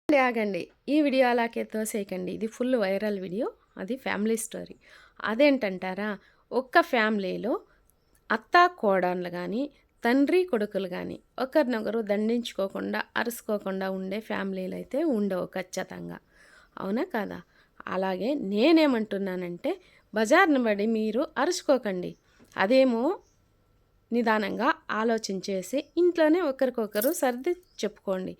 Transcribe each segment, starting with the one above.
ఆగండి. ఈ వీడియో అలాగే తోసేయకండి. ఇది ఫుల్ వైరల్ వీడియో. అది ఫ్యామిలీ స్టోరీ. అదేంటంటారా? ఒక్క ఫ్యామిలీలో అత్తా కోడళ్ళు గానీ, తండ్రి కొడుకులు గానీ, ఒకరినొకరు దండించుకోకుండా, అరుసుకోకుండా ఉండే ఫ్యామిలీలైతే ఉండవు ఖచ్చితంగా. అవునా కాదా? అలాగే నేనేమంటున్నానంటే, బజార్‌ని బడి మీరు అరుచుకోకండి. అదేమో నిదానంగా ఆలోచించేసి ఇంట్లోనే ఒకరికొకరు సర్ది చెప్పుకోండి.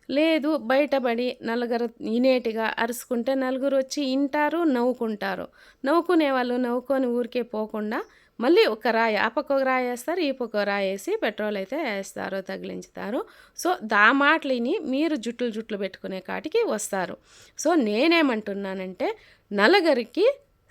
లేదు బయటపడి నలుగురు ఇనేటిగా అరుచుకుంటే నలుగురు వచ్చి ఇంటారు, నవ్వుకుంటారు. నవ్వుకునే వాళ్ళు నవ్వుకొని ఊరికే పోకుండా మళ్ళీ ఒక రాయి ఆ పక్క ఒక రాయి వేస్తారు, ఈ పక్క ఒక రాయి వేసి పెట్రోల్ అయితే వేస్తారు, తగిలించుతారు. సో దా మాటలిని మీరు జుట్లు పెట్టుకునే కాటికి వస్తారు. సో నేనేమంటున్నానంటే నలుగురికి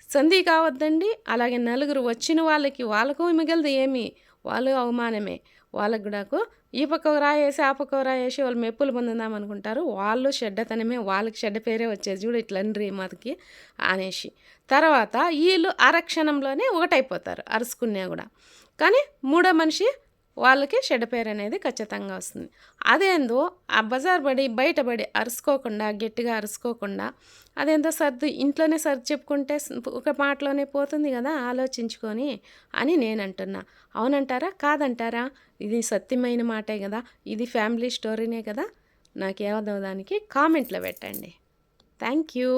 సంధి కావద్దండి. అలాగే నలుగురు వచ్చిన వాళ్ళకు మిగలదు ఏమి, వాళ్ళు అవమానమే. వాళ్ళకు కూడాకు ఈ పక్క ఒక రాయేసి ఆ పక్క ఒక రాయేసి వాళ్ళు మెప్పులు పొందుదాం అనుకుంటారు. వాళ్ళు చెడ్డతనమే, వాళ్ళకి చెడ్డ పేరే వచ్చేది. చూడు ఇట్లన్రి మాతకి అనేసి తర్వాత వీళ్ళు అరక్షణంలోనే ఒకటైపోతారు అరుచుకున్నా కూడా. కానీ మూడో మనిషి వాళ్ళకి చెడ్డ పేరు అనేది ఖచ్చితంగా వస్తుంది. అదేందో ఆ బజార్ పడి బయటపడి అరుచుకోకుండా, గట్టిగా అరుచుకోకుండా అదేందో ఇంట్లోనే సర్ది చెప్పుకుంటే ఒక మాటలోనే పోతుంది కదా ఆలోచించుకొని అని నేను అంటున్నా. అవునంటారా? కాదంటారా? ఇది సత్యమైన మాటే కదా, ఇది ఫ్యామిలీ స్టోరీనే కదా. నాకేమదో దానికి కామెంట్లో పెట్టండి. Thank you.